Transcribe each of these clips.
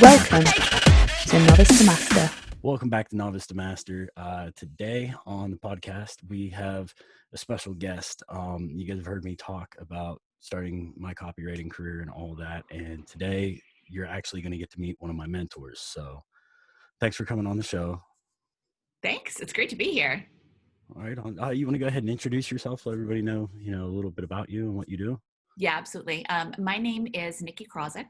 Welcome to Novice to Master. Welcome back to Novice to Master. Today on the podcast, we have a special guest. You guys have heard me talk about starting my copywriting career and all that. And today you're actually going to get to meet one of my mentors. So thanks for coming on the show. Thanks. It's great to be here. All right. You want to go ahead and introduce yourself? Let everybody know, a little bit about you and what you do. Yeah, absolutely. My name is Nicki Krawczyk,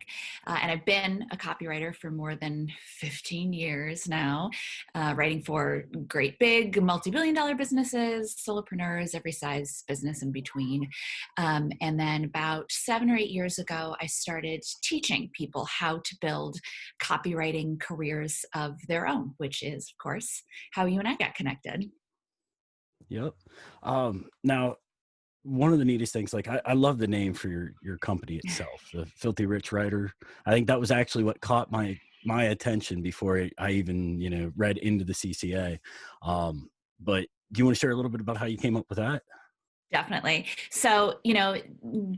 and I've been a copywriter for more than 15 years now, writing for great big multi-billion-dollar businesses, solopreneurs, every size business in between. And then about 7 or 8 years ago, I started teaching people how to build copywriting careers of their own, which is, of course, how you and I got connected. Yep. Now, one of the neatest things, I love the name for your company itself, the Filthy Rich Writer. I think that was actually what caught my attention before I even, read into the CCA. But do you want to share a little bit about how you came up with that? Definitely. So,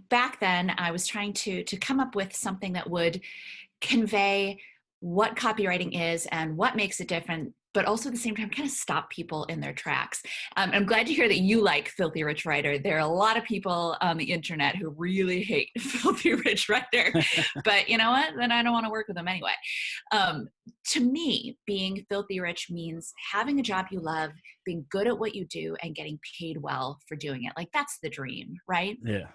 back then I was trying to come up with something that would convey what copywriting is and what makes it different, but also at the same time kind of stop people in their tracks. I'm glad to hear that you like Filthy Rich Writer. There are a lot of people on the internet who really hate Filthy Rich Writer, but you know what? Then I don't want to work with them anyway. To me, being filthy rich means having a job you love, being good at what you do, and getting paid well for doing it. Like, that's the dream, right? Yeah.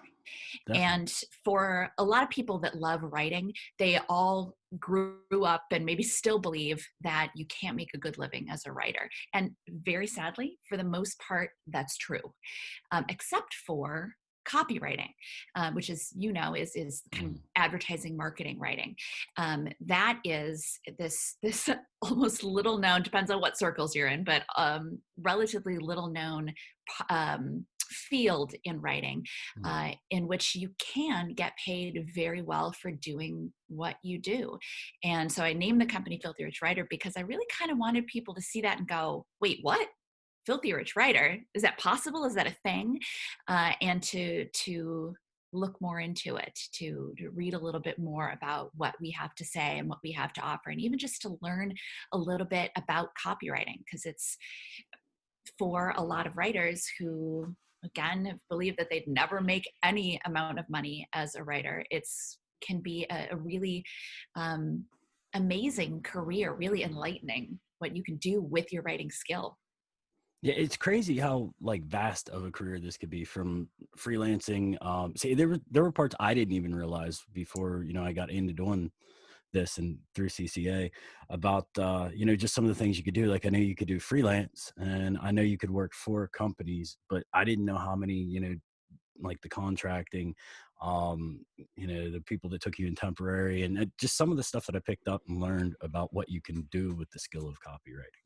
Definitely. And for a lot of people that love writing, they all grew up and maybe still believe that you can't make a good living as a writer. And very sadly, for the most part, that's true, except for copywriting, which is kind of advertising, marketing writing. That is this almost little known, depends on what circles you're in, but relatively little known field in writing, in which you can get paid very well for doing what you do. And so I named the company Filthy Rich Writer because I really kind of wanted people to see that and go, wait, what? Filthy Rich Writer? Is that possible? Is that a thing? And to look more into it, to read a little bit more about what we have to say and what we have to offer, and even just to learn a little bit about copywriting, because it's for a lot of writers who, again, believe that they'd never make any amount of money as a writer. Can be a really amazing career, really enlightening what you can do with your writing skill. Yeah, it's crazy how vast of a career this could be, from freelancing. See, there were parts I didn't even realize before, I got into doing this and through CCA about, just some of the things you could do. I know you could do freelance, and I know you could work for companies, but I didn't know how many, the contracting, the people that took you in temporary, and just some of the stuff that I picked up and learned about what you can do with the skill of copywriting.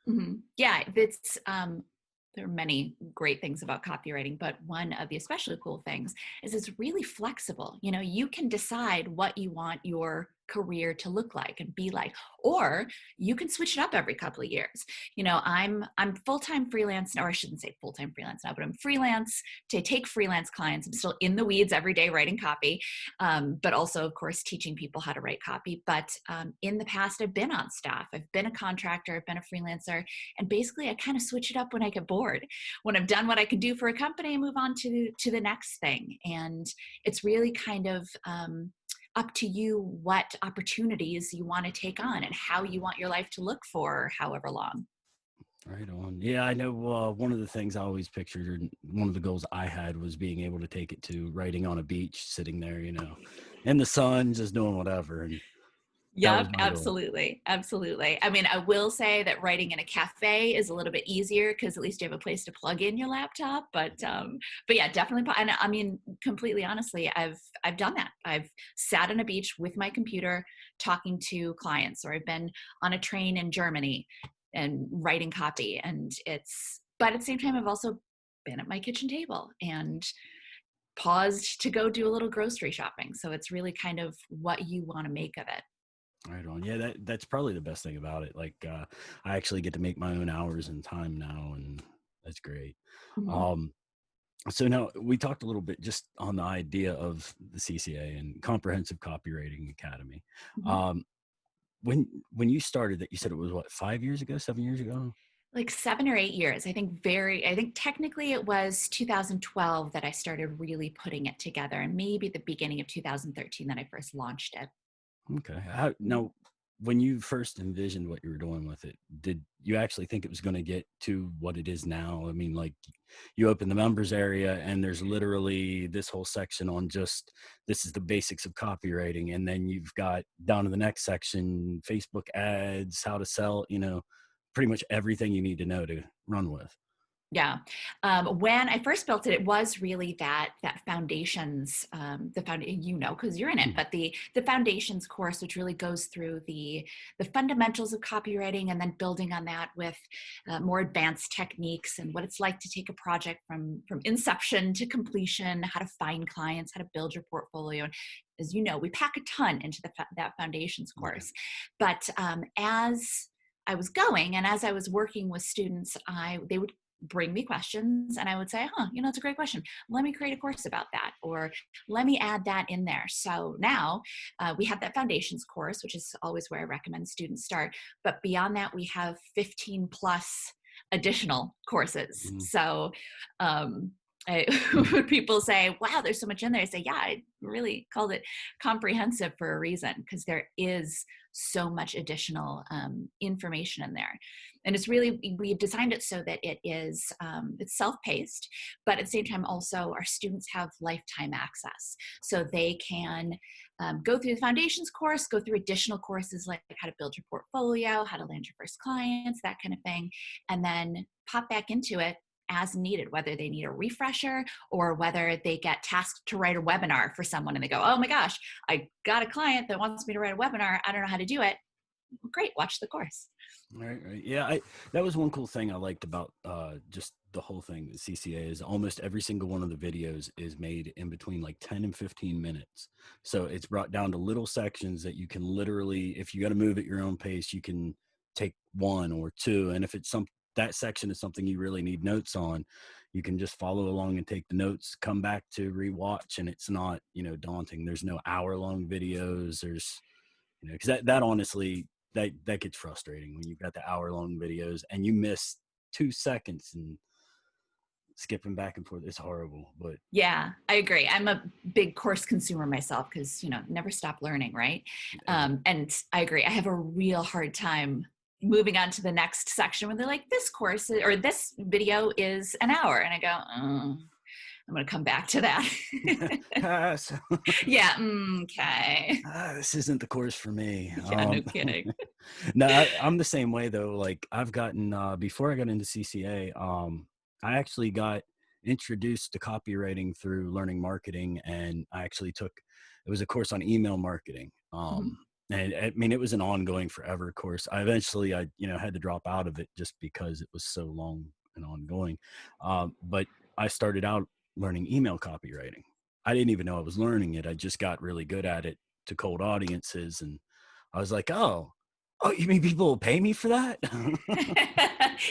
Mm-hmm. Yeah, it's there are many great things about copywriting, but one of the especially cool things is it's really flexible. You can decide what you want your career to look like and be like, or you can switch it up every couple of years. I'm full-time freelance, or I shouldn't say full-time freelance now, but I'm freelance to take freelance clients. I'm still in the weeds every day writing copy, but also, of course, teaching people how to write copy. But in the past, I've been on staff. I've been a contractor. I've been a freelancer. And basically, I kind of switch it up when I get bored. When I've done what I can do for a company, I move on to the next thing. And it's really kind of up to you what opportunities you want to take on and how you want your life to look for however long. Right on. Yeah, I know. One of the things I always pictured, and one of the goals I had, was being able to take it to writing on a beach, sitting there, in the sun, just doing whatever. And yep, absolutely. Absolutely. I mean, I will say that writing in a cafe is a little bit easier because at least you have a place to plug in your laptop. But yeah, definitely. And I mean, completely honestly, I've done that. I've sat on a beach with my computer talking to clients, or I've been on a train in Germany and writing copy. But at the same time, I've also been at my kitchen table and paused to go do a little grocery shopping. So it's really kind of what you want to make of it. Right on. Yeah, that's probably the best thing about it. I actually get to make my own hours and time now, and that's great. Mm-hmm. So now we talked a little bit just on the idea of the CCA and Comprehensive Copywriting Academy. Mm-hmm. when you started that, you said it was what, 5 years ago, 7 years ago? Like 7 or 8 years. I think technically it was 2012 that I started really putting it together, and maybe the beginning of 2013 that I first launched it. Okay. Now, when you first envisioned what you were doing with it, did you actually think it was going to get to what it is now? I mean, like, you open the members area and there's literally this whole section on just this is the basics of copywriting. And then you've got down to the next section, Facebook ads, how to sell, pretty much everything you need to know to run with. Yeah. When I first built it, it was really that foundations, because you're in it, but the foundations course, which really goes through the fundamentals of copywriting, and then building on that with more advanced techniques and what it's like to take a project from inception to completion, how to find clients, how to build your portfolio. And as you know, we pack a ton into that foundations course. But as I was going and as I was working with students, they would bring me questions and I would say, it's a great question. Let me create a course about that, or let me add that in there. So now we have that foundations course, which is always where I recommend students start. But beyond that, we have 15 plus additional courses. So when people say, wow, there's so much in there, I say, yeah, I really called it comprehensive for a reason, because there is so much additional information in there. And it's really, we've designed it so that it is, it's self-paced, but at the same time, also our students have lifetime access. So they can go through the foundations course, go through additional courses like how to build your portfolio, how to land your first clients, that kind of thing, and then pop back into it as needed, whether they need a refresher or whether they get tasked to write a webinar for someone and they go, oh my gosh, I got a client that wants me to write a webinar. I don't know how to do it. Great, watch the course. Right. Yeah, that was one cool thing I liked about just the whole thing. The CCA is almost every single one of the videos is made in between like 10 and 15 minutes. So it's brought down to little sections that you can literally, if you got to move at your own pace, you can take one or two. And if it's that section is something you really need notes on, you can just follow along and take the notes, come back to rewatch, and it's not, daunting. There's no hour-long videos. There's, because that honestly, that gets frustrating when you've got the hour-long videos and you miss 2 seconds and skipping back and forth. It's horrible. But yeah, I agree. I'm a big course consumer myself because, never stop learning, right? And I agree. I have a real hard time moving on to the next section where they're like, this course or this video is an hour. And I go, I'm going to come back to that. Yeah. Okay. This isn't the course for me. Yeah, no kidding. No, I'm the same way though. Like I've gotten, before I got into CCA, I actually got introduced to copywriting through learning marketing. And I actually it was a course on email marketing. And I mean, it was an ongoing forever course. I eventually, had to drop out of it just because it was so long and ongoing. But I started out learning email copywriting. I didn't even know I was learning it. I just got really good at it to cold audiences. And I was like, oh, you mean people will pay me for that?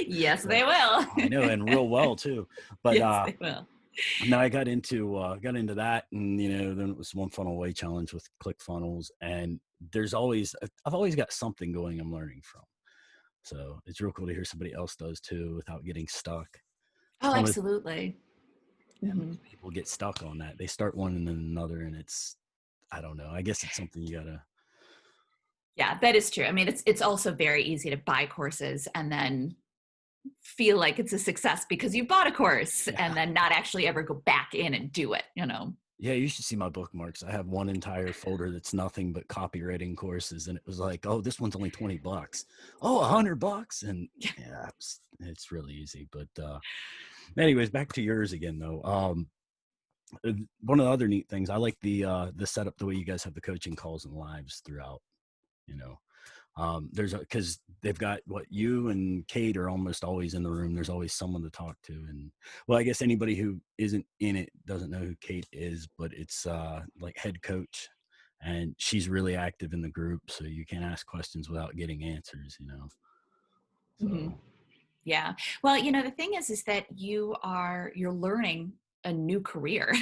Yes, they will. I know, and real well too. But yes, they will. Now I got into that, and then it was one funnel away challenge with ClickFunnels, and I've always got something going I'm learning from. So it's real cool to hear somebody else does too without getting stuck. Oh, absolutely. People get stuck on that. They start one and then another, and I don't know. I guess it's something you gotta. Yeah, that is true. I mean, it's also very easy to buy courses and then feel like it's a success because you bought a course and then not actually ever go back in and do it, Yeah, you should see my bookmarks. I have one entire folder that's nothing but copywriting courses. And it was like, oh, this one's only $20. Oh, $100. And yeah, it's really easy. But anyways, back to yours again, though. One of the other neat things, I like the setup, the way you guys have the coaching calls and lives throughout, because they've got you and Kate are almost always in the room. There's always someone to talk to. And well, I guess anybody who isn't in it doesn't know who Kate is, but it's like head coach, and she's really active in the group. So you can ask questions without getting answers, So. Yeah. Well, the thing is that you're learning a new career.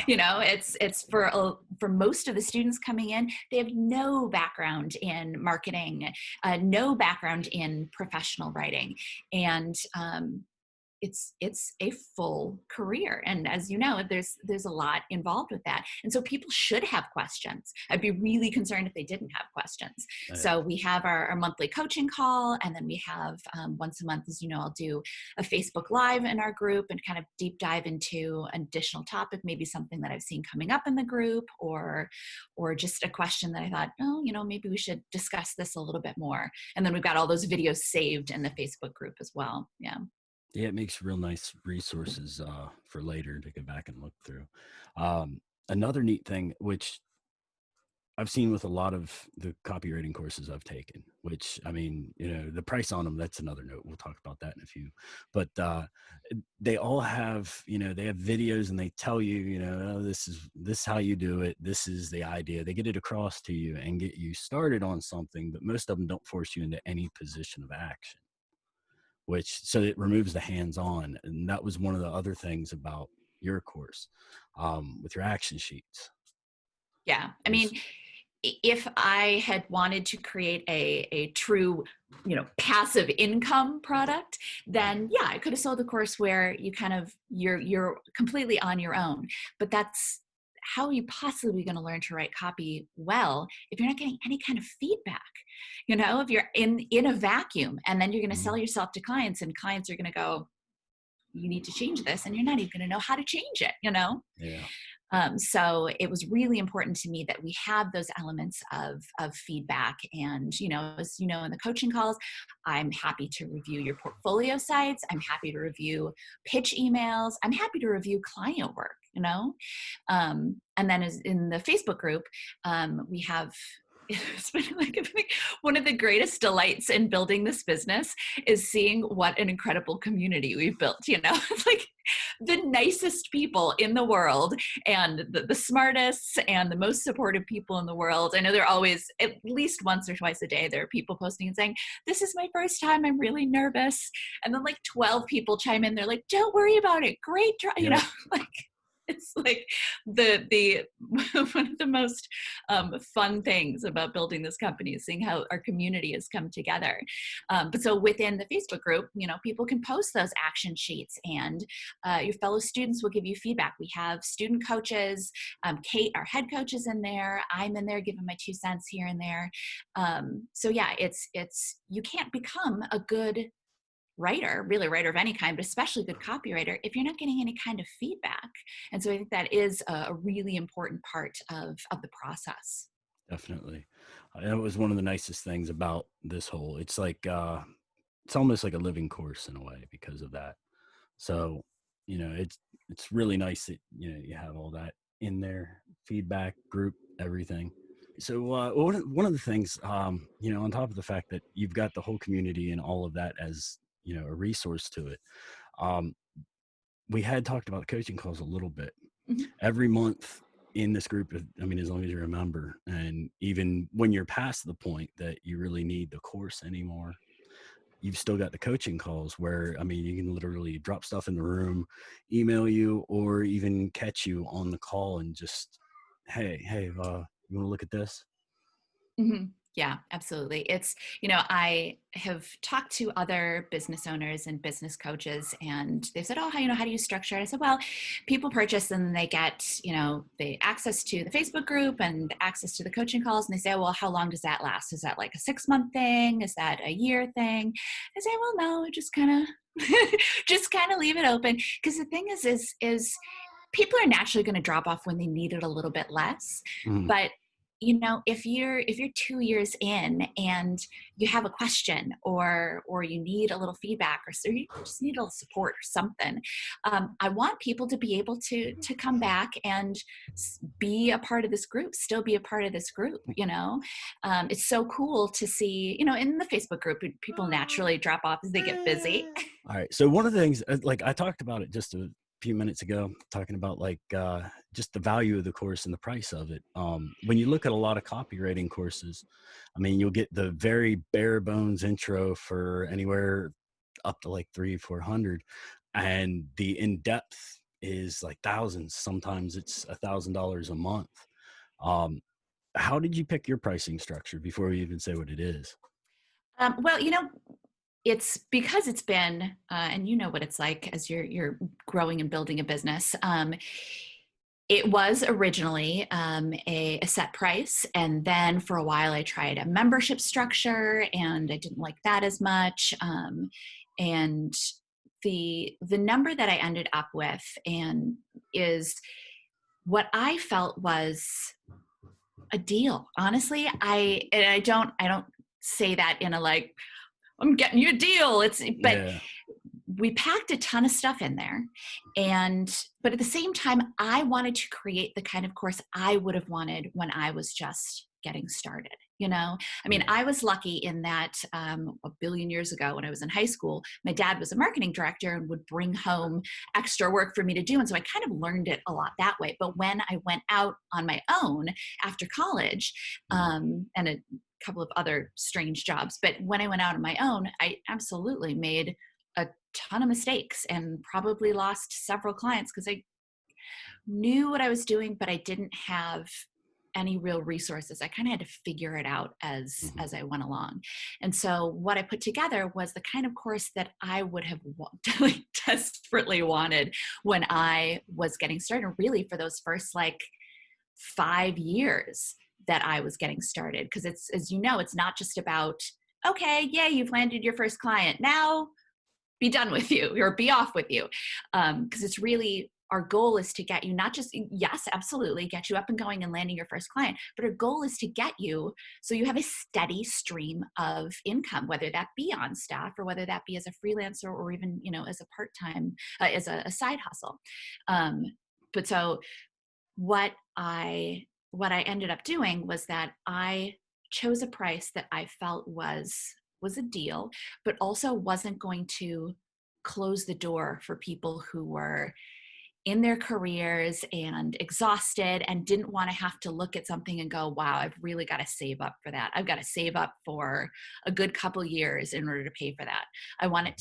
Yeah. It's for most of the students coming in, they have no background in marketing, no background in professional writing. And it's a full career. And as you know, there's a lot involved with that. And so people should have questions. I'd be really concerned if they didn't have questions. Yeah. So we have our monthly coaching call, and then we have once a month, as you know, I'll do a Facebook Live in our group and kind of deep dive into an additional topic, maybe something that I've seen coming up in the group, or just a question that I thought, maybe we should discuss this a little bit more. And then we've got all those videos saved in the Facebook group as well. Yeah. Yeah, it makes real nice resources for later to go back and look through. Another neat thing, which I've seen with a lot of the copywriting courses I've taken, which, I mean, the price on them, that's another note. We'll talk about that in a few. But they all have, they have videos, and they tell you, oh, this is how you do it. This is the idea. They get it across to you and get you started on something, but most of them don't force you into any position of action. So it removes the hands-on. And that was one of the other things about your course with your action sheets. Yeah. I mean, if I had wanted to create a true, passive income product, then yeah, I could have sold a course where you you're completely on your own. But that's how are you possibly going to learn to write copy well if you're not getting any kind of feedback? If you're in a vacuum, and then you're going to sell yourself to clients, and clients are going to go, you need to change this, and you're not even going to know how to change it, Yeah. So it was really important to me that we have those elements of feedback. And, as you know, in the coaching calls, I'm happy to review your portfolio sites. I'm happy to review pitch emails. I'm happy to review client work, and then as in the Facebook group, we have, it's been like, I think one of the greatest delights in building this business is seeing what an incredible community we've built. It's like the nicest people in the world, and the smartest and the most supportive people in the world. I know they're always, at least once or twice a day, there are people posting and saying, this is my first time, I'm really nervous. And then like 12 people chime in. They're like, don't worry about it. Great try. Yep. Like, it's like the one of the most fun things about building this company is seeing how our community has come together. But so within the Facebook group, people can post those action sheets, and your fellow students will give you feedback. We have student coaches. Kate, our head coach, is in there. I'm in there giving my 2 cents here and there. So yeah, it's you can't become a good writer of any kind, but especially good copywriter, if you're not getting any kind of feedback. And so I think that is a really important part of the process. Definitely. That was one of the nicest things about this whole, it's like, it's almost like a living course in a way because of that. So, it's really nice that, you have all that in there, feedback, group, everything. So one of the things, on top of the fact that you've got the whole community and all of that as, a resource to it, we had talked about coaching calls a little bit. Mm-hmm. Every month in this group, I mean, as long as you're a member, and even when you're past the point that you really need the course anymore, you've still got the coaching calls where, I mean, you can literally drop stuff in the room, email you, or even catch you on the call and just, hey, you want to look at this? Mm-hmm. Yeah, absolutely. It's, I have talked to other business owners and business coaches, and they said, oh, how do you structure it? I said, well, people purchase and they get, the access to the Facebook group and access to the coaching calls. And they say, well, how long does that last? Is that like a 6-month thing? Is that a year thing? I say, well, no, just kind of leave it open. Because the thing is people are naturally going to drop off when they need it a little bit less. Mm. But if you're 2 years in and you have a question or you need a little feedback, or so you just need a little support or something, I want people to be able to come back and be a part of this group, still be a part of this group. It's so cool to see, in the Facebook group, people naturally drop off as they get busy. All right. So one of the things, like I talked about it just a few minutes ago, talking about like just the value of the course and the price of it. When you look at a lot of copywriting courses, I mean, you'll get the very bare bones intro for anywhere up to like $300-400, and the in-depth is like thousands. Sometimes it's $1,000 a month. How did you pick your pricing structure before we even say what it is? Well, it's because it's been, and you know what it's like as you're growing and building a business. It was originally a set price, and then for a while I tried a membership structure, and I didn't like that as much. And the number that I ended up with, and is what I felt was a deal. Honestly, I don't say that in a like, I'm getting you a deal. But Yeah. we packed a ton of stuff in there, but at the same time, I wanted to create the kind of course I would have wanted when I was just getting started. I mean, Yeah. I was lucky in that a billion years ago when I was in high school, my dad was a marketing director and would bring home extra work for me to do. And so I kind of learned it a lot that way. But when I went out on my own after college, and a couple of other strange jobs, but when I went out on my own, I absolutely made a ton of mistakes and probably lost several clients because I knew what I was doing, but I didn't have any real resources. I kind of had to figure it out as I went along. And so what I put together was the kind of course that I would have desperately wanted when I was getting started, really for those first like 5 years that I was getting started. Because it's, as you know, it's not just about, okay, yeah, you've landed your first client. Now be done with you or be off with you. Because it's really, our goal is to get you not just, yes, absolutely, get you up and going and landing your first client, but our goal is to get you so you have a steady stream of income, whether that be on staff or whether that be as a freelancer or even, as a part-time, as a side hustle. But so what I ended up doing was that I chose a price that I felt was a deal, but also wasn't going to close the door for people who were in their careers and exhausted and didn't want to have to look at something and go, wow, I've really got to save up for that. I've got to save up for a good couple years in order to pay for that. I wanted it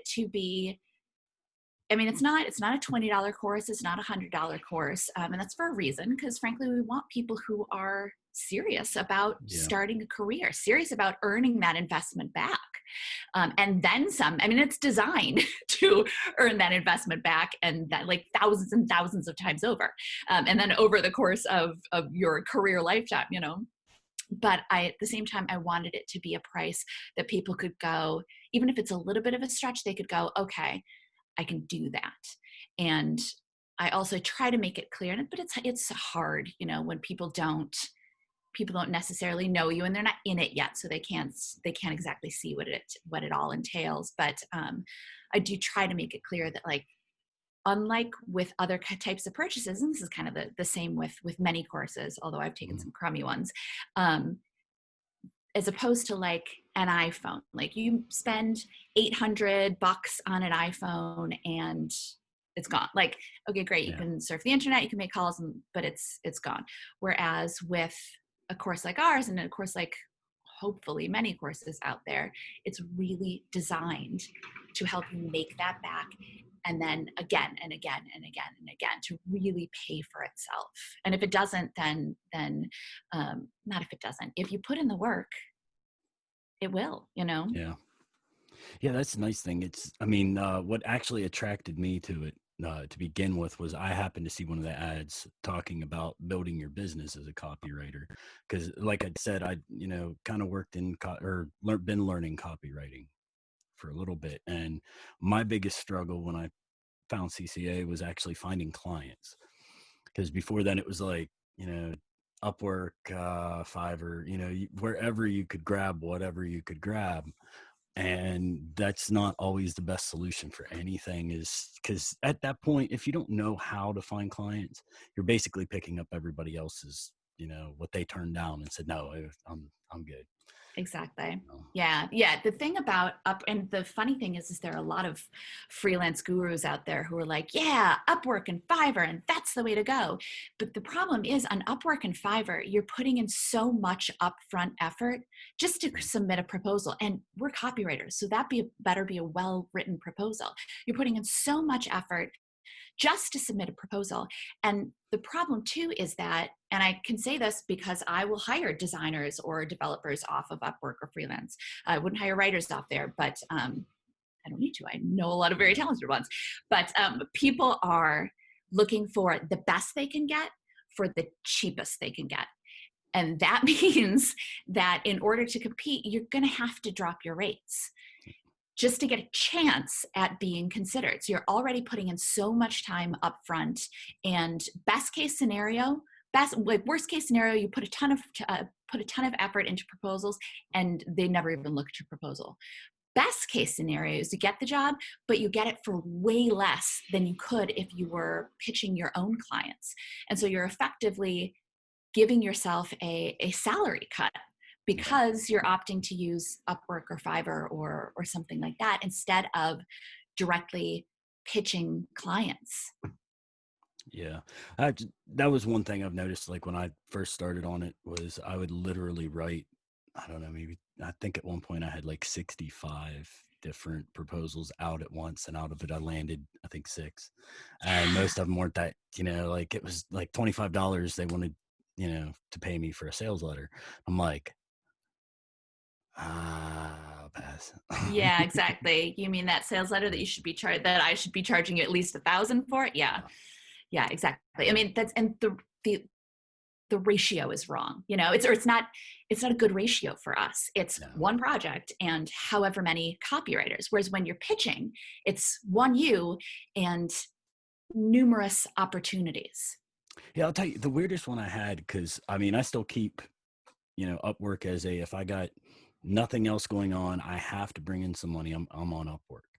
to be, I mean, it's not a $20 course. It's not a $100 course. And that's for a reason, because frankly, we want people who are serious about starting a career, serious about earning that investment back. And then some. I mean, it's designed to earn that investment back, and that like thousands and thousands of times over. And then over the course of your career lifetime, But at the same time, I wanted it to be a price that people could go, even if it's a little bit of a stretch, they could go, okay, I can do that. And I also try to make it clear, but it's hard, when people don't necessarily know you and they're not in it yet, so they can't exactly see what it all entails. But I do try to make it clear that, like, unlike with other types of purchases, and this is kind of the same with many courses, although I've taken some crummy ones, as opposed to like an iPhone. Like, you spend $800 on an iPhone and it's gone. Like, okay, great. You can surf the internet, you can make calls, but it's gone. Whereas with a course like ours, and a course like hopefully many courses out there, it's really designed to help you make that back. And then again and again and again and again to really pay for itself. And if it doesn't, then not if it doesn't. If you put in the work, it will, Yeah. That's the nice thing. What actually attracted me to it to begin with was I happened to see one of the ads talking about building your business as a copywriter. Because like I said, I, kind of worked in been learning copywriting for a little bit. And my biggest struggle when I found CCA was actually finding clients. Because before then it was like, Upwork, Fiverr, wherever you could grab whatever you could grab. And that's not always the best solution for anything, is because at that point, if you don't know how to find clients, you're basically picking up everybody else's, what they turned down and said, no, I'm good. Exactly. Yeah. The thing about and the funny thing is there are a lot of freelance gurus out there who are like, yeah, Upwork and Fiverr, and that's the way to go. But the problem is, on Upwork and Fiverr, you're putting in so much upfront effort just to submit a proposal. And we're copywriters, so that better be a well-written proposal. You're putting in so much effort just to submit a proposal. And the problem too is that, and I can say this because I will hire designers or developers off of Upwork or freelance. I wouldn't hire writers off there, but I don't need to. I know a lot of very talented ones. But people are looking for the best they can get for the cheapest they can get. And that means that in order to compete, you're going to have to drop your rates just to get a chance at being considered. So you're already putting in so much time up front, and worst case scenario, you put a ton of effort into proposals and they never even look at your proposal. Best case scenario is you get the job, but you get it for way less than you could if you were pitching your own clients. And so you're effectively giving yourself a salary cut because you're opting to use Upwork or Fiverr or something like that instead of directly pitching clients. Yeah. That was one thing I've noticed, like when I first started on it, was I would literally write, I don't know, maybe, I think at one point I had like 65 different proposals out at once, and out of it I landed, I think 6. And most of them weren't that, like it was like $25 they wanted, to pay me for a sales letter. I'm like, I'll pass. Yeah, exactly. You mean that sales letter that you should be that I should be charging you at least $1,000 for it? Yeah, exactly. I mean, and the ratio is wrong. It's not a good ratio for us. It's one project and however many copywriters. Whereas when you're pitching, it's one you and numerous opportunities. Yeah, I'll tell you the weirdest one I had, because I mean, I still keep, Upwork as if I got nothing else going on, I have to bring in some money, I'm on Upwork.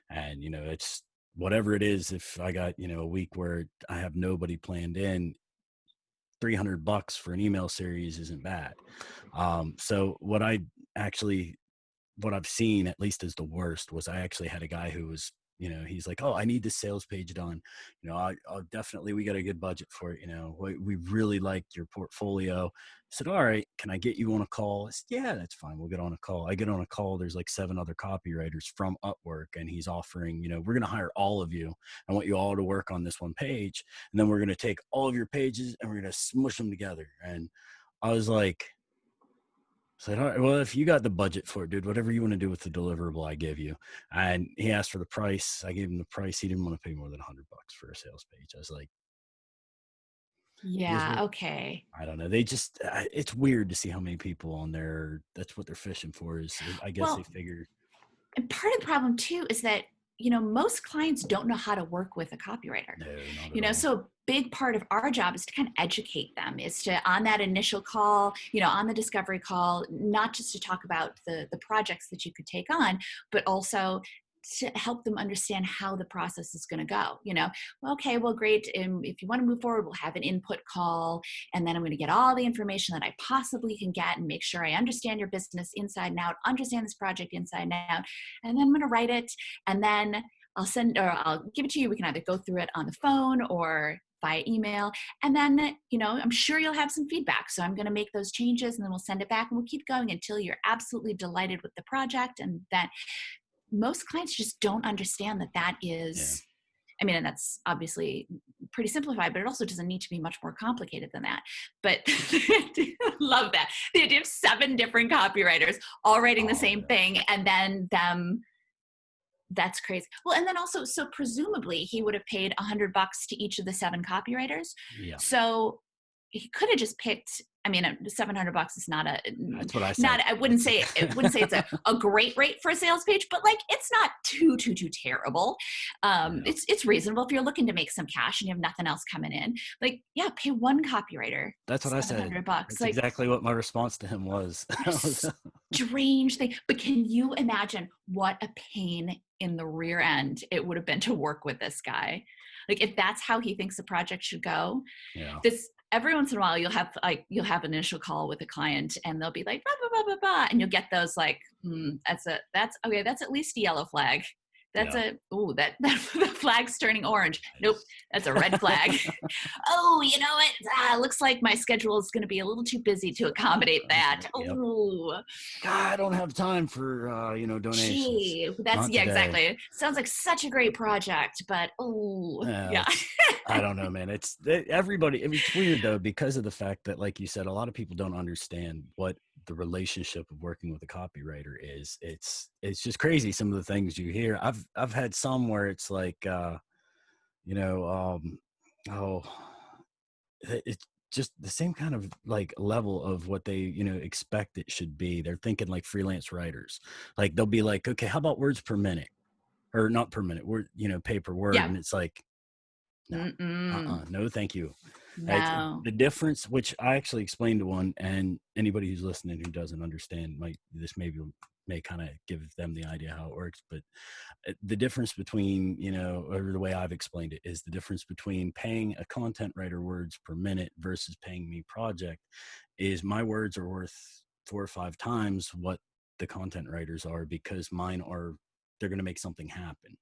And, it's whatever it is. If I got, a week where I have nobody planned in, $300 for an email series isn't bad. So what I've seen, at least as the worst, was I actually had a guy who was, he's like, oh, I need this sales page done. I'll definitely, we got a good budget for it. We really like your portfolio. I said, all right, can I get you on a call? I said, yeah, that's fine. We'll get on a call. I get on a call. There's like 7 other copywriters from Upwork, and he's offering, we're going to hire all of you. I want you all to work on this one page. And then we're going to take all of your pages and we're going to smush them together. And I was like, all right, well, if you got the budget for it, dude, whatever you want to do with the deliverable, I give you. And he asked for the price. I gave him the price. He didn't want to pay more than $100 for a sales page. I was like, yeah, okay. I don't know. They just, it's weird to see how many people on there. That's what they're fishing for, is I guess they figure. And part of the problem too is that, most clients don't know how to work with a copywriter. No, not at all. So a big part of our job is to kind of educate them, is to, on that initial call, on the discovery call, not just to talk about the projects that you could take on, but also to help them understand how the process is going to go. Okay, well, great. If you want to move forward, we'll have an input call, and then I'm going to get all the information that I possibly can get and make sure I understand your business inside and out, understand this project inside and out, and then I'm going to write it, and then I'll give it to you. We can either go through it on the phone or via email, and then I'm sure you'll have some feedback, so I'm going to make those changes, and then we'll send it back, and we'll keep going until you're absolutely delighted with the project. And that most clients just don't understand that is, I mean, and that's obviously pretty simplified, but it also doesn't need to be much more complicated than that. But love that. The idea of 7 different copywriters all writing the same thing, and then them, that's crazy. Well, and then also, so presumably he would have paid $100 to each of the 7 copywriters. Yeah. So he could have just picked, I mean, $700 is not that's what I said. I wouldn't say it's a great rate for a sales page, but like, it's not too terrible. It's reasonable if you're looking to make some cash and you have nothing else coming in. Like, yeah, pay one copywriter. That's what I said. $700. That's like, exactly what my response to him was. Strange thing. But can you imagine what a pain in the rear end it would have been to work with this guy? Like, if that's how he thinks the project should go, every once in a while you'll have an initial call with a client, and they'll be like, blah, blah, blah, blah, blah, and you'll get those like, that's at least a yellow flag That's Yeah. that the flag's turning orange. Nope, that's a red flag. Oh, you know what? Looks like my schedule is going to be a little too busy to accommodate that. Yep. Oh, God, I don't have time for donations. gee, Not yeah, today. exactly. Sounds like such a great project, but yeah. I don't know, man. Everybody. I mean, it's weird though, because of the fact that, like you said, a lot of people don't understand what the relationship of working with a copywriter is. It's just crazy. Some of the things you hear. I've had some where it's like, you know, oh, it's just the same kind of like level of what they, expect it should be. They're thinking like freelance writers. Like they'll be like, okay, how about words per minute, or not per minute, word, pay per word, Yeah. and it's like, no, Mm-mm. no, thank you. No. The difference, which I actually explained to one, and anybody who's listening who doesn't understand may kind of give them the idea how it works. But the difference between, or the way I've explained it, is the difference between paying a content writer words per minute versus paying me project is my words are worth 4 or 5 times what the content writers are, because they're going to make something happen.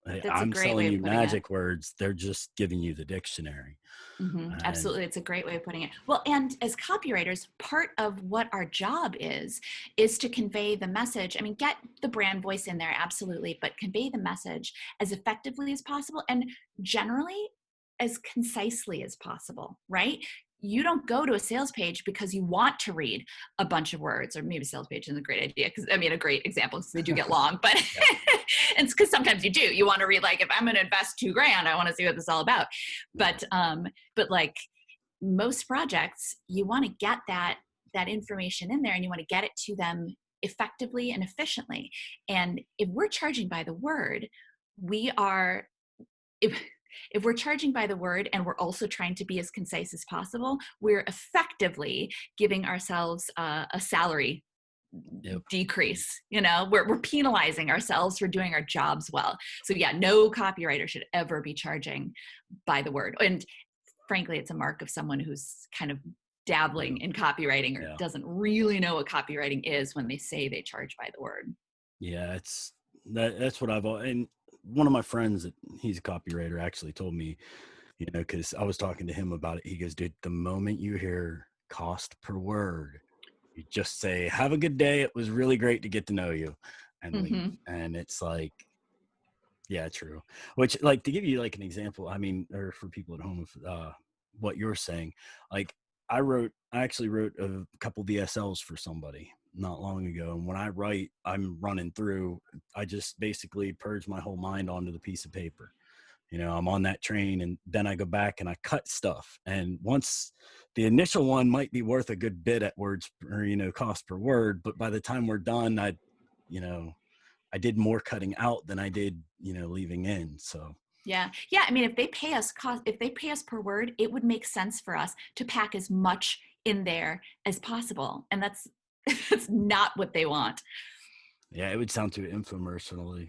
That's a I'm great selling way of you putting it. magic words. They're just giving you the dictionary. And Absolutely. It's a great way of putting it. Well, and as copywriters, part of what our job is to convey the message. I mean, get the brand voice in there, absolutely, but convey the message as effectively as possible and generally as concisely as possible, right? You don't go to a sales page because you want to read a bunch of words, or maybe sales page is a great idea. A great example, because they do get long, but Yeah. and it's because sometimes you want to read, like, if I'm going to invest $2,000, I want to see what this is all about. But like most projects, you want to get that information in there, and you want to get it to them effectively and efficiently. And if we're charging by the word, if we're charging by the word and we're also trying to be as concise as possible, we're effectively giving ourselves a salary Yep. decrease. We're penalizing ourselves for doing our jobs well. So yeah, no copywriter should ever be charging by the word. And frankly, it's a mark of someone who's kind of dabbling in copywriting or doesn't really know what copywriting is when they say they charge by the word. Yeah, that's what and one of my friends, he's a copywriter, actually told me, because I was talking to him about it. He goes, dude, the moment you hear cost per word, you just say, have a good day. It was really great to get to know you, and leave. And it's like, yeah, true. Which, like, to give you like an example, I mean, or for people at home, what you're saying, like I actually wrote a couple VSLs for somebody not long ago. And when I write, I'm running through, I just basically purge my whole mind onto the piece of paper. I'm on that train, and then I go back and I cut stuff. And once the initial one might be worth a good bit at words or, cost per word, but by the time we're done, I did more cutting out than I did, leaving in. So yeah. I mean, if they pay us per word, it would make sense for us to pack as much in there as possible. And that's not what they want. Yeah, it would sound too infomercially.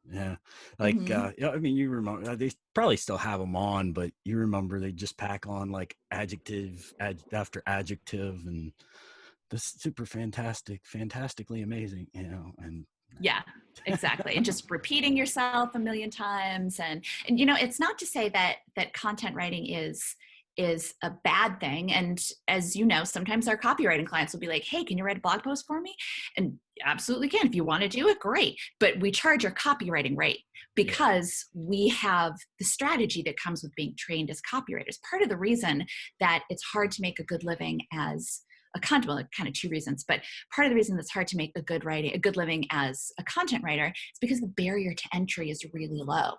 Yeah. Like, I mean, you remember, they probably still have them on, but you remember they just pack on like adjective after adjective, and this super fantastically amazing, and yeah, exactly. And just repeating yourself a million times. And it's not to say that content writing is a bad thing. And as you know, sometimes our copywriting clients will be like, hey, can you write a blog post for me? And absolutely can. If you want to do it, great. But we charge our copywriting rate because we have the strategy that comes with being trained as copywriters. Part of the reason that it's hard to make a good living as kind of 2 reasons, but part of the reason that's hard to make a good living as a content writer is because the barrier to entry is really low.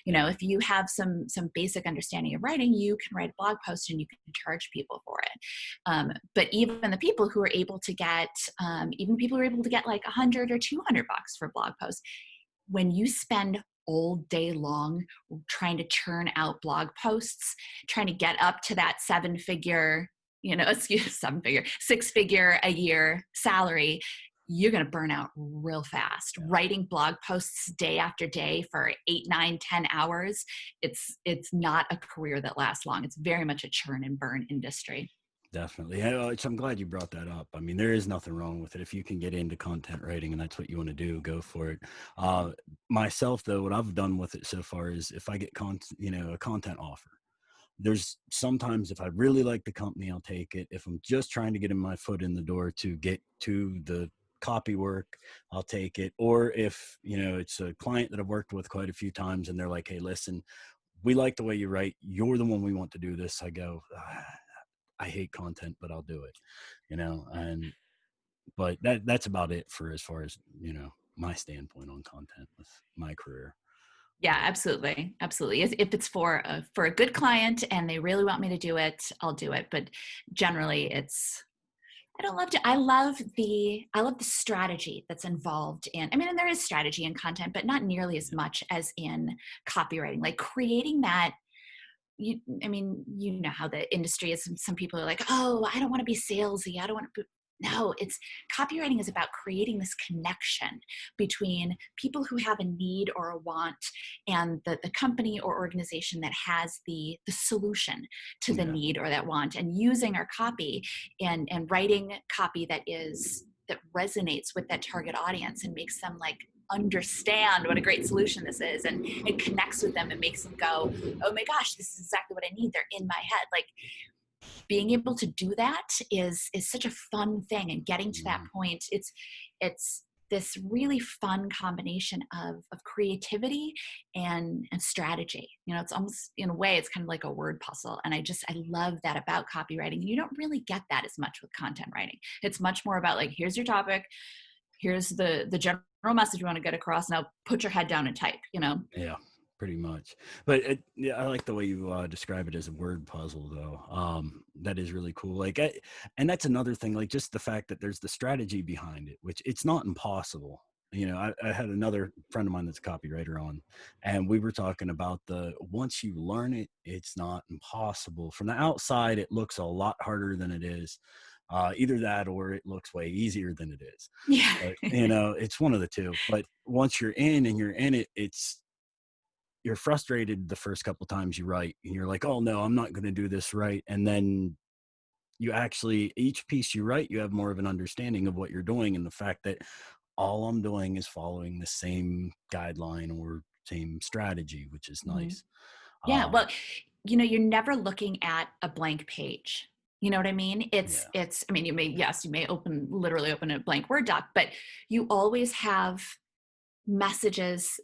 If you have some basic understanding of writing, you can write a blog post and you can charge people for it. But even the people who are able to get, like $100 or $200 for a blog post, when you spend all day long trying to churn out blog posts, trying to get up to that 6-figure a year salary, you're going to burn out real fast. Writing blog posts day after day for 8, 9, 10 hours, it's not a career that lasts long. It's very much a churn and burn industry. Definitely. Yeah, I'm glad you brought that up. I mean, there is nothing wrong with it. If you can get into content writing and that's what you want to do, go for it. Myself, though, what I've done with it so far is if I get a content offer, there's sometimes if I really like the company, I'll take it. If I'm just trying to get my foot in the door to get to the copy work, I'll take it. Or if, it's a client that I've worked with quite a few times and they're like, hey, listen, we like the way you write. You're the one we want to do this. I go, I hate content, but I'll do it, but that's about it for as far as, my standpoint on content with my career. Yeah, absolutely. Absolutely. If it's for a good client and they really want me to do it, I'll do it. But generally I love the strategy that's involved in, and there is strategy in content, but not nearly as much as in copywriting, like creating that. You know how the industry is. Some people are like, oh, I don't want to be salesy. I don't want to. No, it's copywriting is about creating this connection between people who have a need or a want and the company or organization that has the solution to the need or that want, and using our copy and writing copy that resonates with that target audience and makes them like understand what a great solution this is, and it connects with them and makes them go, oh my gosh, this is exactly what I need. They're in my head. Like being able to do that is such a fun thing. And getting to that point, it's this really fun combination of creativity and strategy. It's almost, in a way, it's kind of like a word puzzle. And I love that about copywriting. You don't really get that as much with content writing. It's much more about like, here's your topic, here's the general message you want to get across. Now put your head down and type, Yeah, pretty much. But I like the way you describe it as a word puzzle, though. That is really cool. Like, and that's another thing, like just the fact that there's the strategy behind it, which it's not impossible. I had another friend of mine that's a copywriter on, and we were talking about once you learn it, it's not impossible. From the outside, it looks a lot harder than it is. Either that or it looks way easier than it is. Yeah. But, it's one of the two. But once you're in it, you're frustrated the first couple times you write and you're like, oh no, I'm not going to do this right. And then you actually, each piece you write, you have more of an understanding of what you're doing, and the fact that all I'm doing is following the same guideline or same strategy, which is nice. Yeah. Well, you're never looking at a blank page. You know what I mean? You may literally open a blank Word doc, but you always have messages,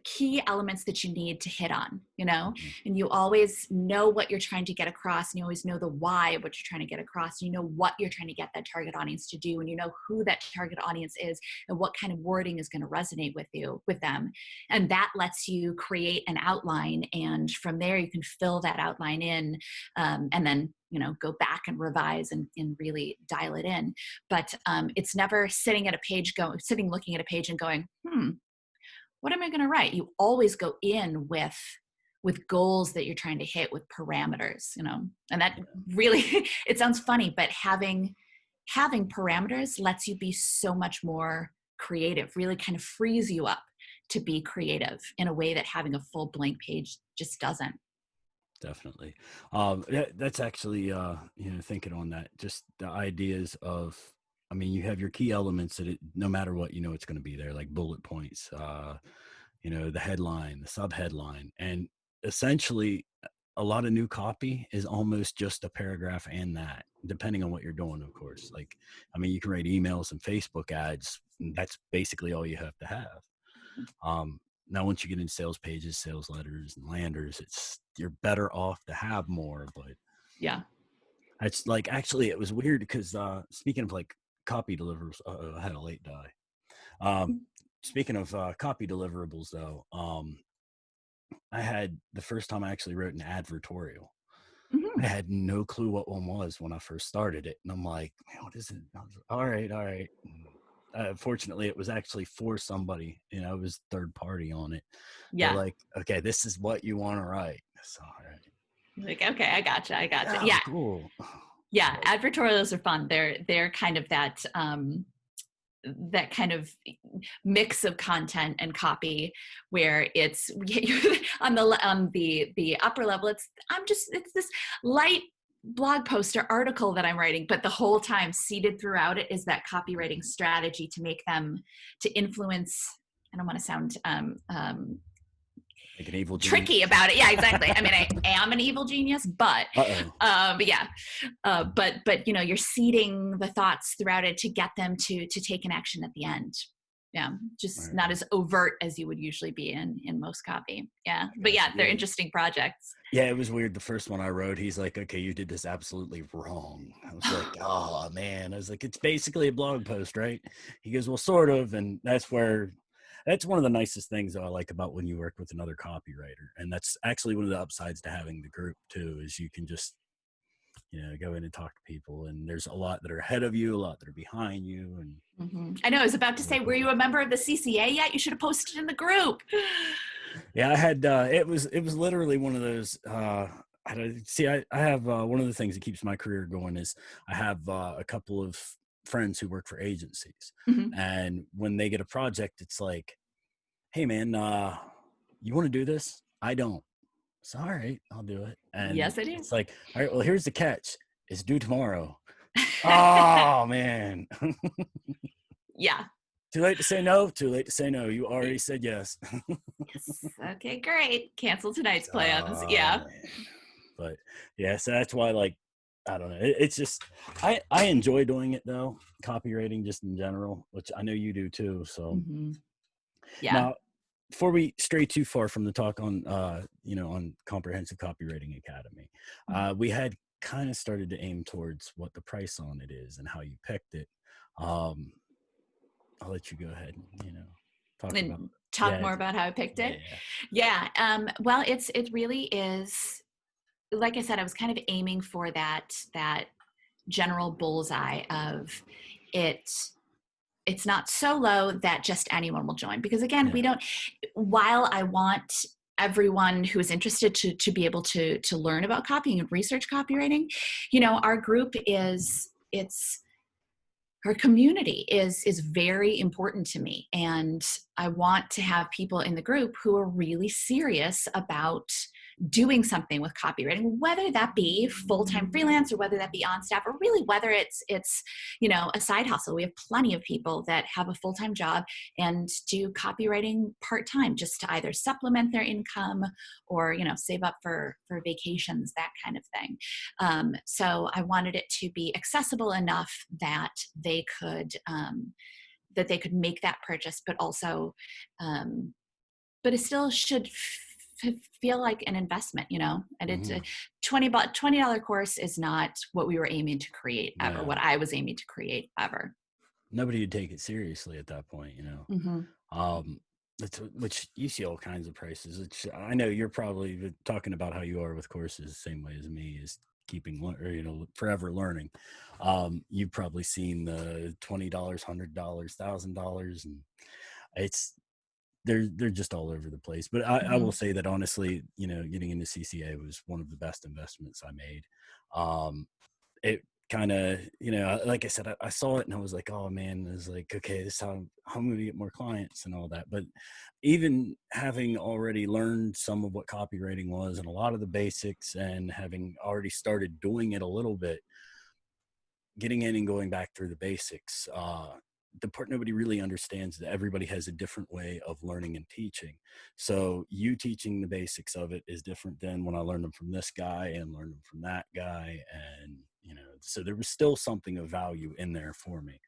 key elements that you need to hit on, and you always know what you're trying to get across, and you always know the why of what you're trying to get across. You know what you're trying to get that target audience to do, and you know who that target audience is and what kind of wording is going to resonate with them. And that lets you create an outline, and from there you can fill that outline in, and then go back and revise and really dial it in. But it's never sitting looking at a page and going, what am I going to write? You always go in with goals that you're trying to hit, with parameters, and that really, it sounds funny, but having parameters lets you be so much more creative, really kind of frees you up to be creative in a way that having a full blank page just doesn't. Definitely. That's actually, thinking on that, just the ideas of, you have your key elements that no matter what, it's going to be there, like bullet points, the headline, the subheadline, and essentially a lot of new copy is almost just a paragraph, and that, depending on what you're doing, of course. Like, you can write emails and Facebook ads, and that's basically all you have to have. Now, once you get into sales pages, sales letters, and landers, you're better off to have more. But yeah, it's like, actually, it was weird because speaking of like copy deliverables, I had a late die. Speaking of copy deliverables, though, I had the first time I actually wrote an advertorial. I had no clue what one was when I first started it, and I'm like, man, what is it? All right. Fortunately, it was actually for somebody, it was third party on it. Yeah. They're like, okay, this is what you want to write. So, all right. Like, okay, I gotcha. Yeah. Cool. Yeah. Advertorials are fun. They're kind of that kind of mix of content and copy where it's on the upper level. It's this light blog post or article that I'm writing, but the whole time seeded throughout it is that copywriting strategy to make them, to influence. I don't want to sound Like an evil genius. tricky about it. Yeah, exactly. I mean, I am an evil genius, but yeah, but you're seeding the thoughts throughout it to get them to take an action at the end. Yeah, just not as overt as you would usually be in most copy. Yeah, but yeah, they're interesting projects. Yeah, it was weird. The first one I wrote, he's like, okay, you did this absolutely wrong. I was like, oh man. I was like, it's basically a blog post, right? He goes, well, sort of. And that's one of the nicest things that I like about when you work with another copywriter. And that's actually one of the upsides to having the group too, is you can just, go in and talk to people, and there's a lot that are ahead of you, a lot that are behind you. And I know, I was about to say, were you a member of the CCA yet? You should have posted in the group. Yeah, I had, it was literally one of those, I have, one of the things that keeps my career going is I have a couple of friends who work for agencies. And when they get a project, it's like, hey man, you want to do this? I don't. So, all right, I'll do it. And yes, I do. It's like, all right, well, here's the catch. It's due tomorrow. Oh man. Yeah. Too late to say no. Too late to say no. You already said yes. Yes. Okay, great. Cancel tonight's plans. Yeah. Man. But yeah, so that's why, like, I don't know. It's just, I enjoy doing it though. Copywriting just in general, which I know you do too. So yeah. Now, before we stray too far from the talk on, on Comprehensive Copywriting Academy, we had kind of started to aim towards what the price on it is and how you picked it. I'll let you go ahead, talk more about how I picked it. Yeah. Well, it really is, like I said, I was kind of aiming for that general bullseye of it. It's not so low that just anyone will join, because again, while I want everyone who is interested to be able to learn about copying and research copywriting, our group our community is very important to me. And I want to have people in the group who are really serious about doing something with copywriting, whether that be full-time freelance or whether that be on staff, or really whether it's a side hustle. We have plenty of people that have a full-time job and do copywriting part-time just to either supplement their income or save up for vacations, that kind of thing. So I wanted it to be accessible enough that they could make that purchase, but also but it still should feel like an investment, and it's a $20 course is not what we were aiming to create ever, what I was aiming to create ever. Nobody would take it seriously at that point, which you see all kinds of prices, which I know you're probably talking about how you are with courses the same way as me, is keeping, forever learning. You've probably seen the $20, $100, $1,000, and they're just all over the place. But I will say that honestly, getting into CCA was one of the best investments I made. It kind of, like I said, I saw it and I was like, oh man, I was like, okay, this is how I'm going to get more clients and all that. But even having already learned some of what copywriting was and a lot of the basics, and having already started doing it a little bit, getting in and going back through the basics, the part nobody really understands that everybody has a different way of learning and teaching. So you teaching the basics of it is different than when I learned them from this guy and learned them from that guy. And, so there was still something of value in there for me.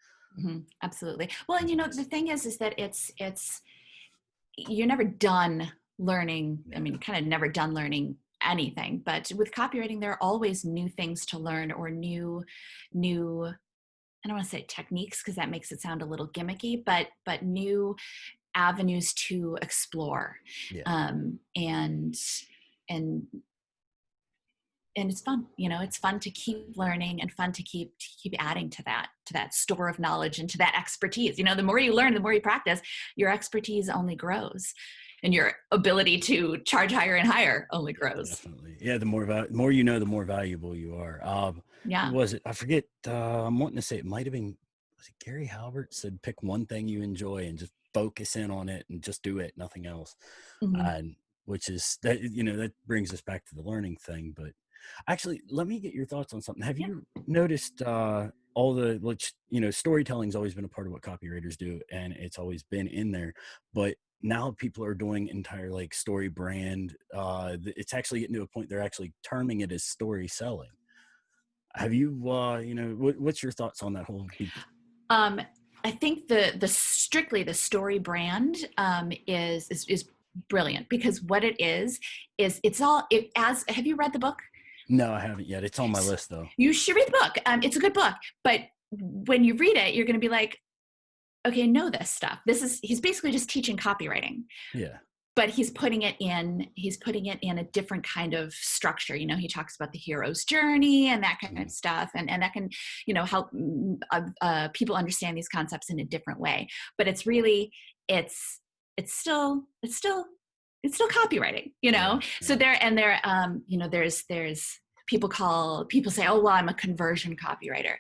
Absolutely. Well, and the thing is that it's, you're never done learning. I mean, kind of never done learning anything, but with copywriting, there are always new things to learn, or new, I don't want to say techniques because that makes it sound a little gimmicky, but new avenues to explore. And it's fun, it's fun to keep learning and fun to keep adding to that store of knowledge and to that expertise. The more you learn, the more you practice, your expertise only grows, and your ability to charge higher and higher only grows. Definitely. Yeah. The more the more valuable you are. Who was it? I forget. I'm wanting to say it might've been, was it Gary Halbert said, pick one thing you enjoy and just focus in on it and just do it, nothing else. And which is that, that brings us back to the learning thing. But Actually, let me get your thoughts on something. Have you noticed all the, which, storytelling's always been a part of what copywriters do, and it's always been in there, but now people are doing entire like story brand. It's actually getting to a point they're actually terming it as story selling. Have you, what's your thoughts on that whole? I think the strictly the story brand is brilliant, because what it is it's all it as. Have you read the book? No, I haven't yet. It's on my list though. You should read the book. It's a good book, but when you read it, you're going to be like, okay, know this stuff. He's basically just teaching copywriting. Yeah. But he's putting it in a different kind of structure. He talks about the hero's journey and that kind of stuff. And that can, help people understand these concepts in a different way. But it's really, it's still copywriting, Yeah. So there's people say, oh, well, I'm a conversion copywriter.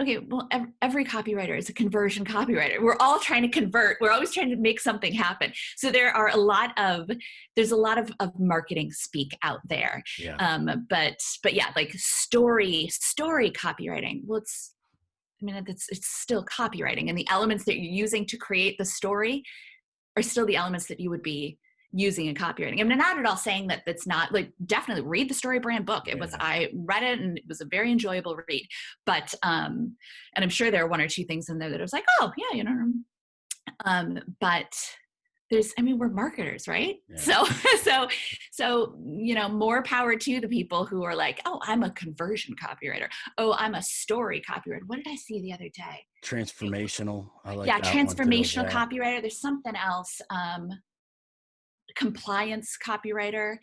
Okay, well, every copywriter is a conversion copywriter. We're all trying to convert. We're always trying to make something happen. So there's a lot of marketing speak out there. Yeah. But yeah, like story copywriting. Well, it's still copywriting, and the elements that you're using to create the story are still the elements that you would be using in copywriting. I'm not at all saying that that's not, like, definitely read the story brand book. I read it and it was a very enjoyable read, but, and I'm sure there are one or two things in there that I was like, oh yeah, but we're marketers, right? Yeah. So, more power to the people who are like, oh, I'm a conversion copywriter. Oh, I'm a story copywriter. What did I see the other day? Transformational. I like that transformational one too. Copywriter. There's something else. Compliance copywriter,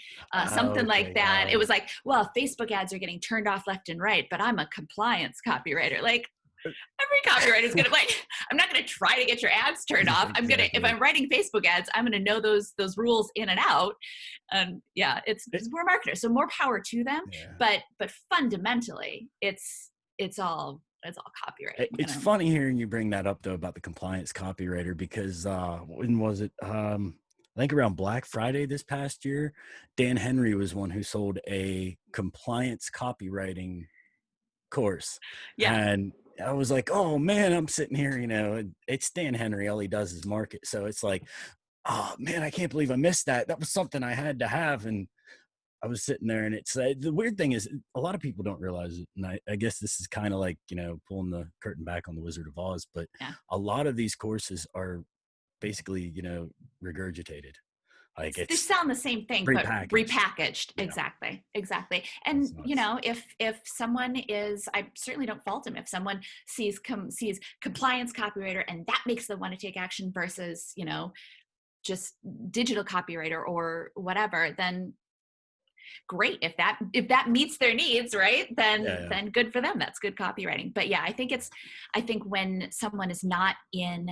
something like that. It was like, well, Facebook ads are getting turned off left and right, but I'm a compliance copywriter. Like, every copywriter is going to, like, I'm not going to try to get your ads turned off. I'm going to, if I'm writing Facebook ads, I'm going to know those rules in and out. And yeah, it's more marketers. So more power to them. Yeah. But fundamentally it's all copywriting. It's funny hearing you bring that up though, about the compliance copywriter, because when was it? I think around Black Friday this past year, Dan Henry was one who sold a compliance copywriting course. Yeah. And I was like, oh man, I'm sitting here, it's Dan Henry. All he does is market. So it's like, oh man, I can't believe I missed that. That was something I had to have. And I was sitting there, and it's the weird thing is a lot of people don't realize it. And I guess this is kind of like, pulling the curtain back on the Wizard of Oz, but a lot of these courses are basically, regurgitated. Like they sound the same thing, but repackaged. Yeah. Exactly. And if someone is, I certainly don't fault him. If someone sees compliance copywriter and that makes them want to take action versus, just digital copywriter or whatever, then great. If that meets their needs, right, then good for them. That's good copywriting. But yeah, I think when someone is not in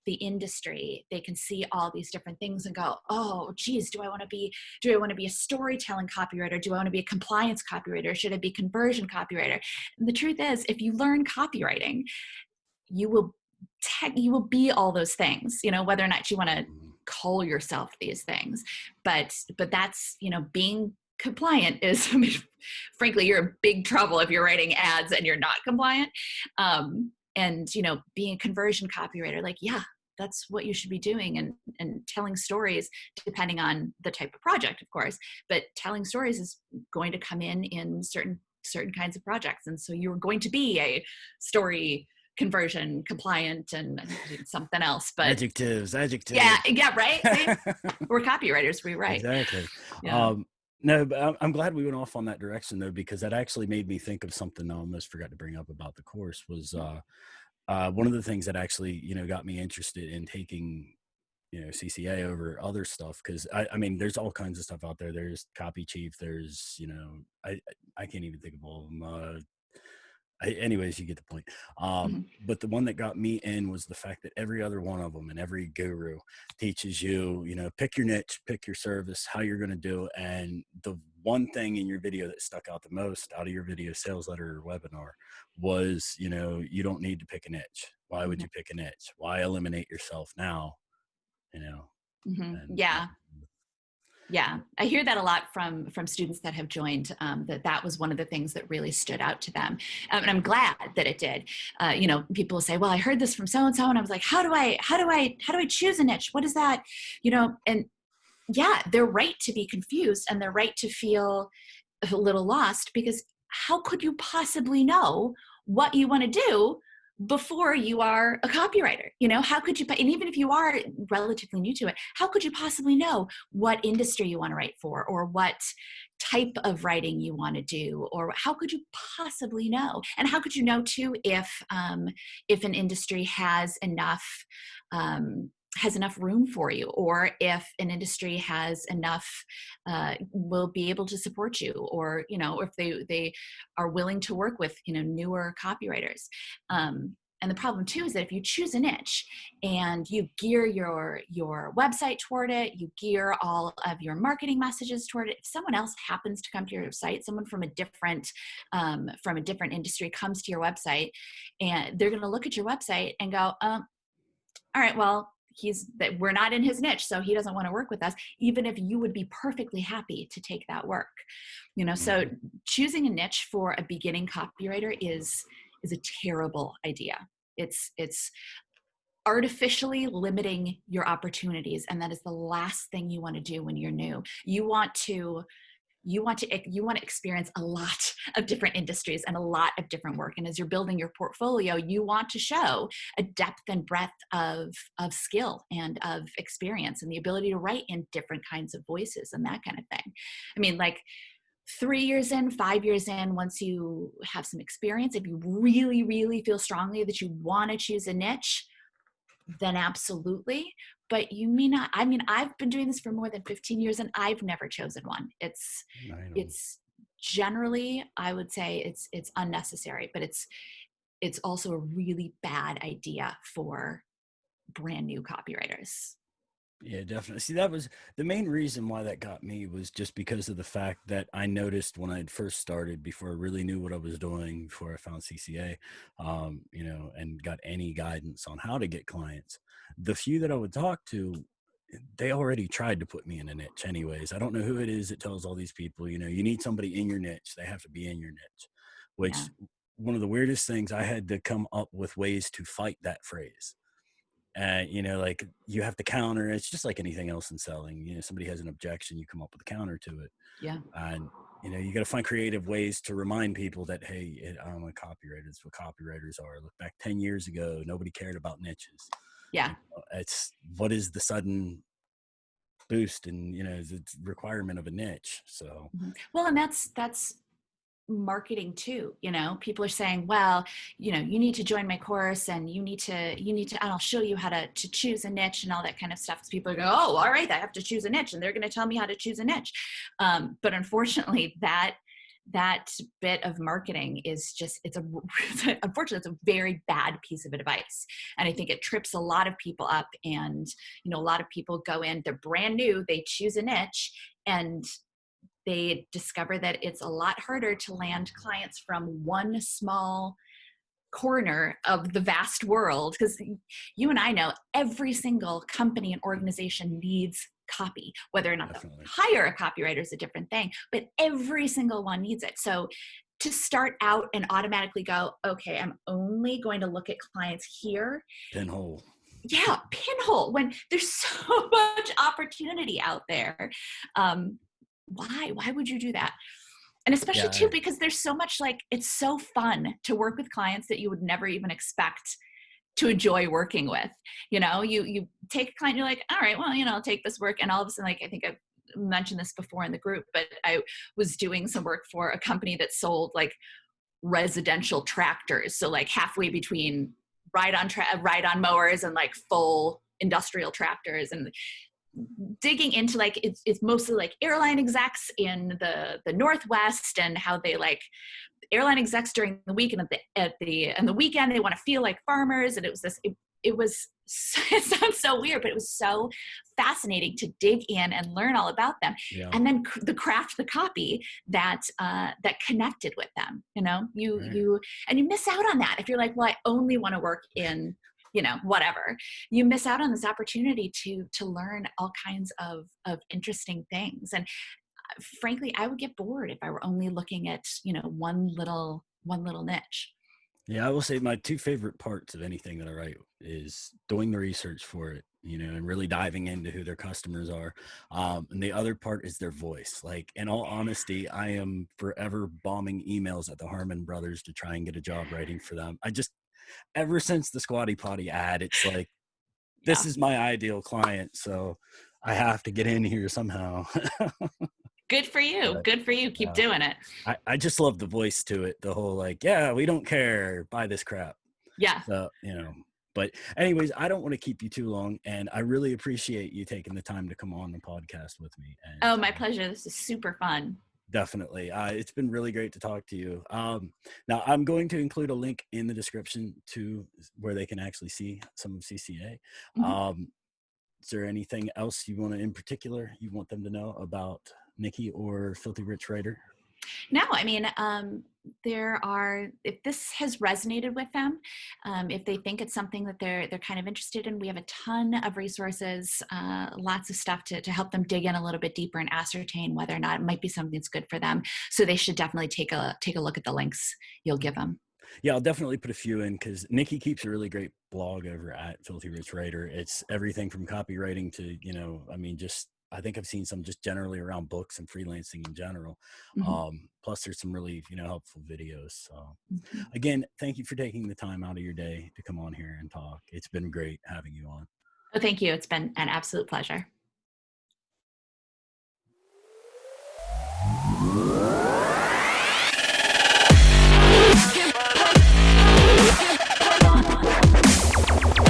the industry, they can see all these different things and go, oh geez, do I want to be a storytelling copywriter? Do I want to be a compliance copywriter? Should I be conversion copywriter? And the truth is, if you learn copywriting, you will be all those things, whether or not you want to call yourself these things, but that's, being compliant is, frankly, you're in big trouble if you're writing ads and you're not compliant. And, being a conversion copywriter, like, yeah, that's what you should be doing, and telling stories, depending on the type of project, of course, but telling stories is going to come in certain kinds of projects. And so you're going to be a story conversion compliant and something else, but adjectives. Yeah, right. We're copywriters, we write. Exactly. Yeah. No, but I'm glad we went off on that direction though, because that actually made me think of something I almost forgot to bring up about the course. Was one of the things that actually, got me interested in taking, CCA over other stuff. Cause I mean, there's all kinds of stuff out there. There's Copy Chief. There's, I can't even think of all of them. Anyways, you get the point. But the one that got me in was the fact that every other one of them and every guru teaches you, pick your niche, pick your service, how you're going to do it. And the one thing in your video that stuck out the most out of your video sales letter or webinar was, you don't need to pick a niche. Why would you pick a niche? Why eliminate yourself now? And, yeah. Yeah, I hear that a lot from students that have joined. That was one of the things that really stood out to them, and I'm glad that it did. People say, "Well, I heard this from so and so," and I was like, "How do I choose a niche? What is that?" And yeah, they're right to be confused, and they're right to feel a little lost, because how could you possibly know what you want to do before you are a copywriter? How could you, and even if you are relatively new to it, how could you possibly know what industry you want to write for, or what type of writing you want to do? Or how could you possibly know? And how could you know too if an industry has enough room for you, or if an industry has enough, will be able to support you, or if they are willing to work with newer copywriters. And the problem too is that if you choose a niche and you gear your website toward it, you gear all of your marketing messages toward it, if someone else happens to come to your site, someone from a different industry comes to your website, and they're going to look at your website and go, all right, well, we're not in his niche, so he doesn't want to work with us, even if you would be perfectly happy to take that work. So choosing a niche for a beginning copywriter is a terrible idea. It's artificially limiting your opportunities, and that is the last thing you want to do when you're new. You want to experience a lot of different industries and a lot of different work. And as you're building your portfolio, you want to show a depth and breadth of skill and of experience, and the ability to write in different kinds of voices and that kind of thing. I mean, like 3 years in, 5 years in, once you have some experience, if you really, really feel strongly that you want to choose a niche, then absolutely. But you may not. I mean, I've been doing this for more than 15 years and I've never chosen one. It's generally, I would say it's unnecessary, but it's also a really bad idea for brand new copywriters. Yeah, definitely. See, that was the main reason why that got me, was just because of the fact that I noticed when I had first started, before I really knew what I was doing, before I found CCA, and got any guidance on how to get clients, the few that I would talk to, they already tried to put me in a niche anyways. I don't know who it is that tells all these people, you need somebody in your niche. They have to be in your niche, which one of the weirdest things, I had to come up with ways to fight that phrase. Like you have to counter. It's just like anything else in selling. Somebody has an objection, you come up with a counter to it. Yeah. And, you got to find creative ways to remind people that, hey, I'm a copywriter. It's what copywriters are. Look back 10 years ago, nobody cared about niches. Yeah. It's what is the sudden boost and, the requirement of a niche. So, well, and that's marketing too. People are saying, well, you need to join my course, and you need to, and I'll show you how to choose a niche and all that kind of stuff. So people are going, oh, all right, I have to choose a niche, and they're going to tell me how to choose a niche. But unfortunately, that bit of marketing is just, unfortunately, it's a very bad piece of advice. And I think it trips a lot of people up. And, a lot of people go in, they're brand new, they choose a niche, and they discover that it's a lot harder to land clients from one small corner of the vast world. Because you and I know every single company and organization needs copy. Whether or not they'll hire a copywriter is a different thing, but every single one needs it. So to start out and automatically go, okay, I'm only going to look at clients here. Pinhole. Yeah, pinhole, when there's so much opportunity out there. Why would you do that? And especially too, because there's so much, like, it's so fun to work with clients that you would never even expect to enjoy working with. You take a client, you're like, all right, well, I'll take this work. And all of a sudden, like, I think I've mentioned this before in the group, but I was doing some work for a company that sold like residential tractors. So like halfway between ride-on mowers and like full industrial tractors, and digging into like it's mostly like airline execs in the Northwest, and how they like airline execs during the week, and at the weekend they want to feel like farmers. And it sounds so weird, but it was so fascinating to dig in and learn all about them. Yeah. And then craft the copy that connected with them. You miss out on that if you're like, well, I only want to work in whatever, you miss out on this opportunity to learn all kinds of interesting things. And frankly, I would get bored if I were only looking at, one little niche. Yeah, I will say my two favorite parts of anything that I write is doing the research for it, and really diving into who their customers are. And the other part is their voice. Like, in all honesty, I am forever bombing emails at the Harmon brothers to try and get a job writing for them. Ever since the Squatty Potty ad, it's like, this Yeah. is my ideal client, so I have to get in here somehow. Good for you. But, Good for you. Keep doing it. I just love the voice to it. The whole like, yeah, we don't care, buy this crap. Yeah. So, but anyways, I don't want to keep you too long, and I really appreciate you taking the time to come on the podcast with me. And, Oh, my pleasure. This is super fun. Definitely. It's been really great to talk to you. Now I'm going to include a link in the description to where they can actually see some of CCA. Mhm. Is there anything else you want to, in particular, you want them to know about Nicki or Filthy Rich Writer? No, I mean, if this has resonated with them, if they think it's something that they're kind of interested in, we have a ton of resources, lots of stuff to help them dig in a little bit deeper and ascertain whether or not it might be something that's good for them. So they should definitely take a look at the links you'll give them. Yeah, I'll definitely put a few in, because Nicki keeps a really great blog over at Filthy Rich Writer. It's everything from copywriting to, I think I've seen some just generally around books and freelancing in general. Mhm. Plus there's some really, helpful videos. So Mhm. again, thank you for taking the time out of your day to come on here and talk. It's been great having you on. Oh, thank you. It's been an absolute pleasure.